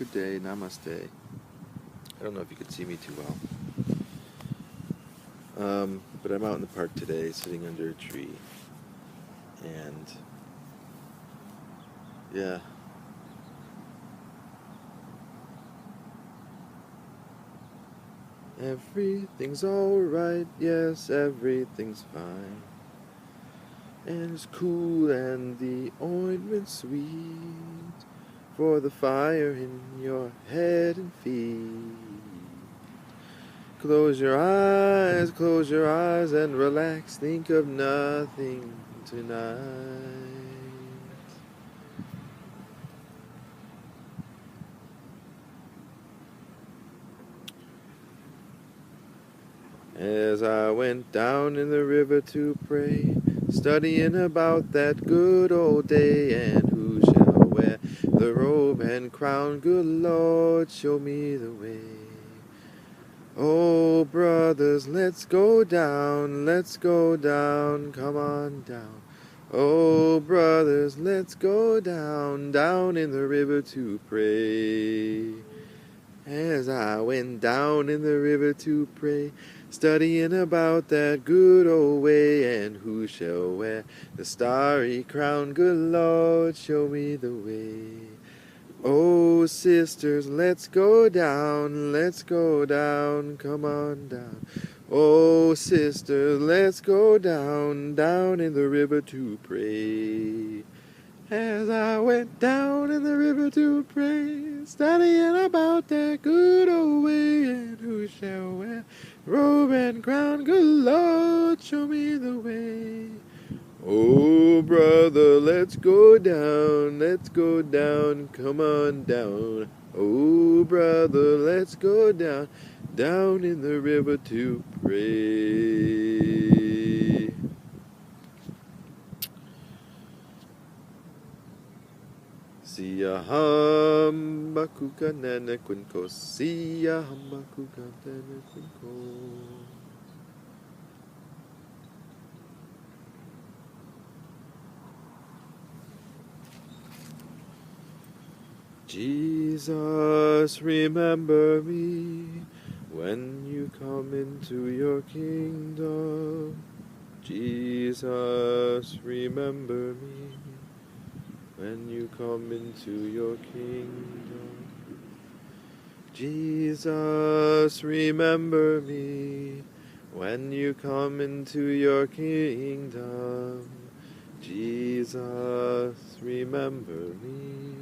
Good day, namaste. I don't know if you can see me too well. But I'm out in the park today, sitting under a tree. And, yeah. Everything's alright, yes, everything's fine. And it's cool and the ointment's sweet for the fire in your head and feet. Close your eyes and relax, think of nothing tonight. As I went down in the river to pray, studying about that good old day, and who shall wear the robe and crown, good Lord, show me the way. Oh, brothers, let's go down, come on down. Oh, brothers, let's go down, down in the river to pray. As I went down in the river to pray, studying about that good old way, and who shall wear the starry crown, good Lord, show me the way. Oh, sisters, let's go down, come on down. Oh, sisters, let's go down, down in the river to pray. As I went down in the river to pray, studying about that good old way, and who shall wear robe and crown, good Lord, show me the way. Oh, brother, let's go down, come on down. Oh, brother, let's go down, down in the river to pray. Siya hamba kuka nana kunko, siya hamba kuka nana kunko. Jesus, remember me when you come into your kingdom. Jesus, remember me when you come into your kingdom. Jesus, remember me when you come into your kingdom. Jesus, remember me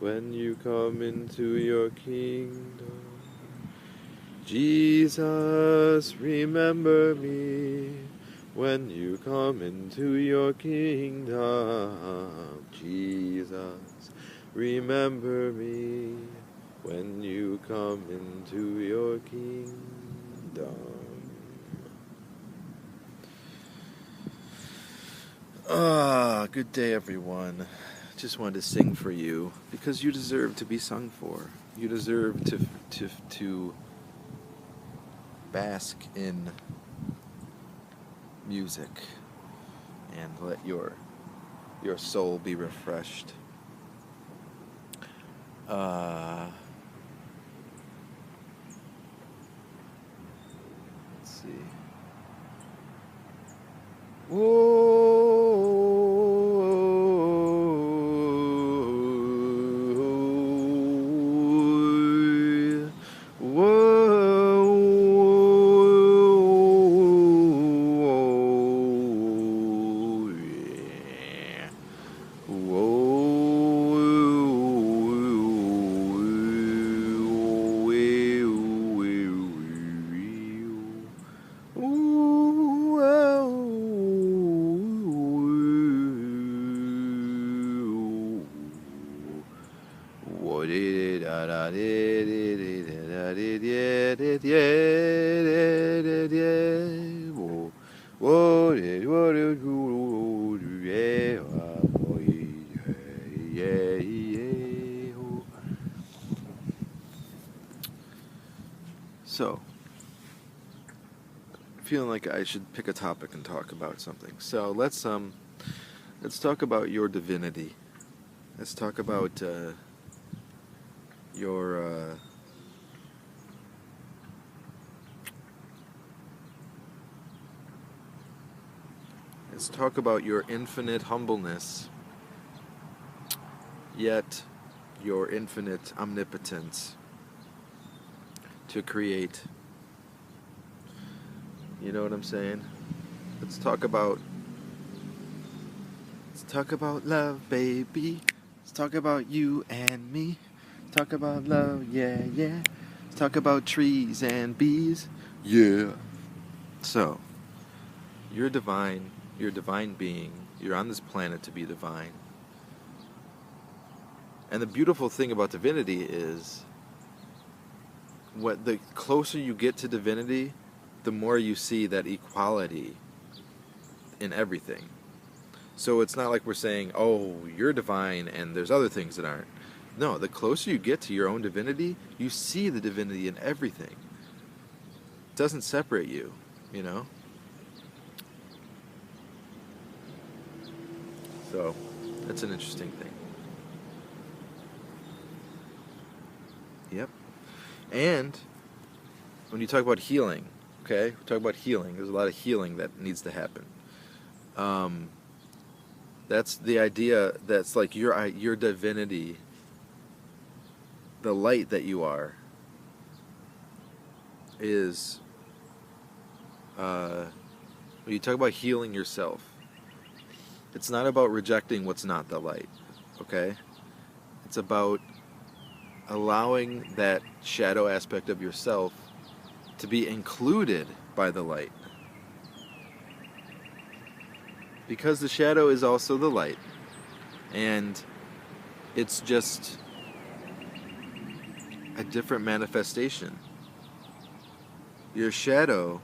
when you come into your kingdom. Jesus, remember me when you come into your kingdom. Jesus, remember me when you come into your kingdom. Good day, everyone. Just wanted to sing for you because you deserve to be sung for. You deserve to bask in music and let your soul be refreshed. Let's see. So, feeling like I should pick a topic and talk about something. So let's talk about your divinity. Let's talk about your let's talk about your infinite humbleness, yet your infinite omnipotence to create. You know what I'm saying? Let's talk about love, baby. Let's talk about you and me. Talk about love, yeah, yeah. Let's talk about trees and bees. Yeah. So, you're divine. You're a divine being. You're on this planet to be divine. And the beautiful thing about divinity is, what the closer you get to divinity, the more you see that equality in everything. So it's not like we're saying, oh, you're divine and there's other things that aren't. No, the closer you get to your own divinity, you see the divinity in everything. It doesn't separate you, you know? So, that's an interesting thing. Yep. And when you talk about healing, okay? We talk about healing. There's a lot of healing that needs to happen. That's the idea that's like your divinity, the light that you are, is, when you talk about healing yourself, it's not about rejecting what's not the light, okay? It's about allowing that shadow aspect of yourself to be included by the light. Because the shadow is also the light. And it's just a different manifestation. Your shadow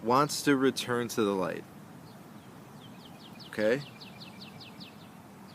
wants to return to the light. Okay?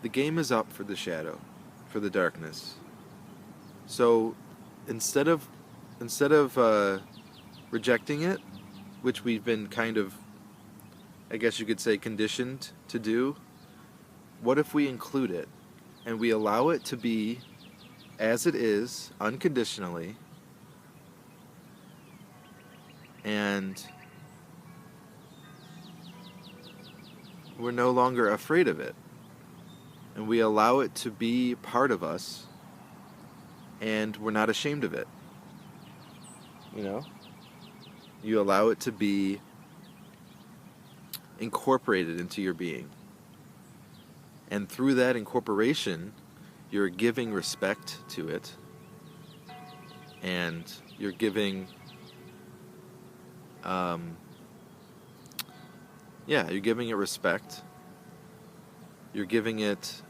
The game is up for the shadow, for the darkness. So instead of rejecting it, which we've been kind of, I guess you could say, conditioned to do, what if we include it and we allow it to be as it is, unconditionally, and we're no longer afraid of it, and we allow it to be part of us, and we're not ashamed of it. You know? You allow it to be incorporated into your being. And through that incorporation, you're giving respect to it, and you're giving, you're giving it respect. You're giving it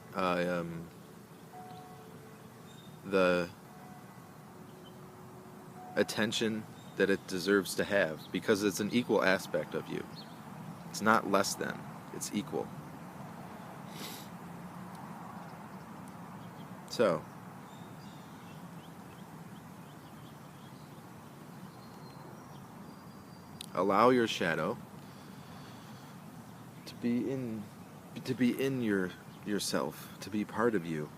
the attention that it deserves to have, because it's an equal aspect of you. It's not less than, it's equal. So, allow your shadow to be in yourself, to be part of you.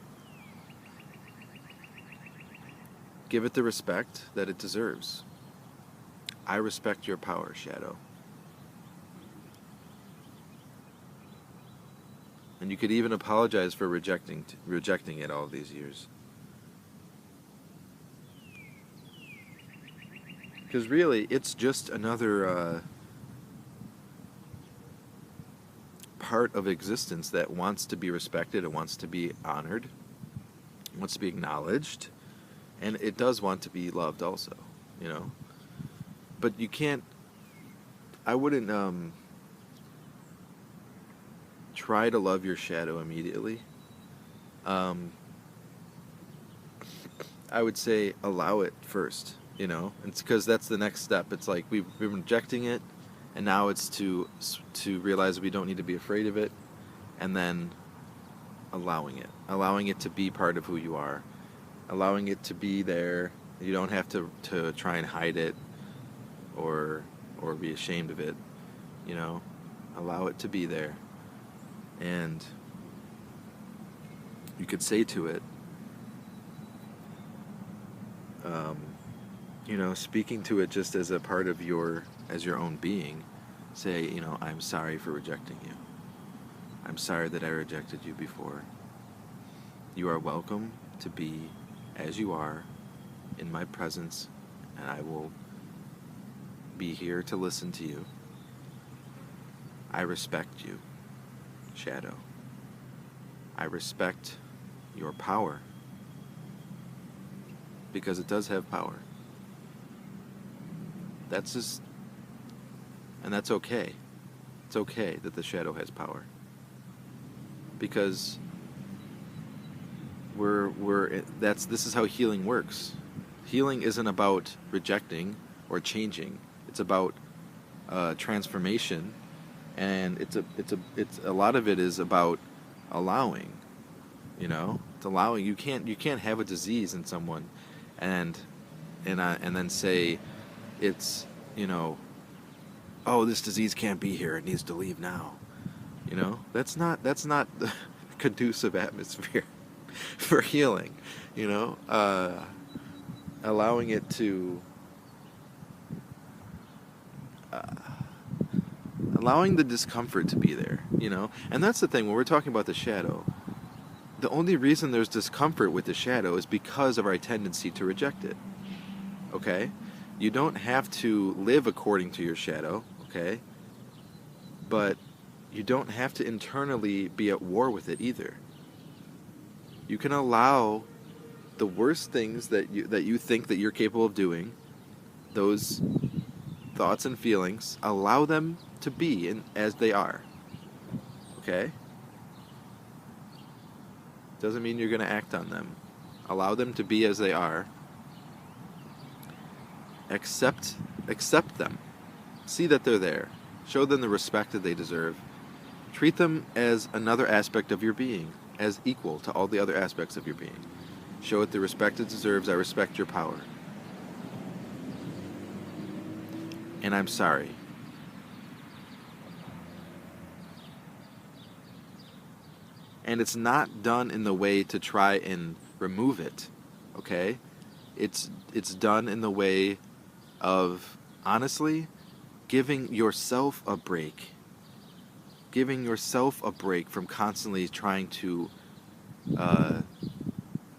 Give it the respect that it deserves. I respect your power, shadow. And you could even apologize for rejecting it all these years. Because really, it's just another part of existence that wants to be respected, it wants to be honored, wants to be acknowledged, and it does want to be loved also, you know? But you can't, I wouldn't try to love your shadow immediately. I would say allow it first, you know? It's because that's the next step. It's like we've been rejecting it, and now it's to realize we don't need to be afraid of it, and then allowing it to be part of who you are, allowing it to be there. You don't have to try and hide it or be ashamed of it, you know? Allow it to be there. And you could say to it, um, speaking to it just as a part of as your own being. Say, I'm sorry for rejecting you. I'm sorry that I rejected you before. You are welcome to be as you are in my presence, and I will be here to listen to you. I respect you, shadow. I respect your power, because it does have power. And that's okay. It's okay that the shadow has power, because this is how healing works. Healing isn't about rejecting or changing. It's about transformation, and it's a lot of it is about allowing. It's allowing. You can't have a disease in someone, and then say it's oh, this disease can't be here. It needs to leave now. That's not the conducive atmosphere for healing. Allowing it to allowing the discomfort to be there. And that's the thing when we're talking about the shadow. The only reason there's discomfort with the shadow is because of our tendency to reject it. Okay? You don't have to live according to your shadow, okay? But you don't have to internally be at war with it either. You can allow the worst things that you think that you're capable of doing, those thoughts and feelings, allow them to be as they are. Okay? Doesn't mean you're going to act on them. Allow them to be as they are. Accept them. See that they're there. Show them the respect that they deserve. Treat them as another aspect of your being, as equal to all the other aspects of your being. Show it the respect it deserves. I respect your power. And I'm sorry. And it's not done in the way to try and remove it, okay? It's done in the way of, honestly, giving yourself a break. Giving yourself a break from constantly trying to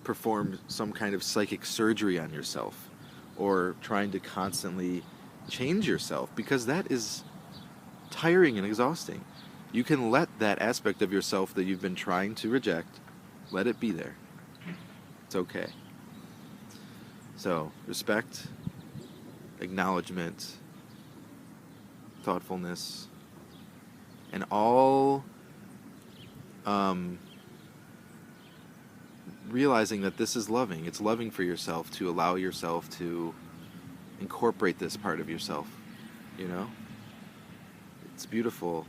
perform some kind of psychic surgery on yourself, or trying to constantly change yourself, because that is tiring and exhausting. You can let that aspect of yourself that you've been trying to reject, let it be there. It's okay. So, respect, acknowledgement, thoughtfulness, and all realizing that this is loving. It's loving for yourself to allow yourself to incorporate this part of yourself. It's beautiful.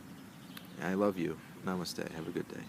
I love you. Namaste. Have a good day.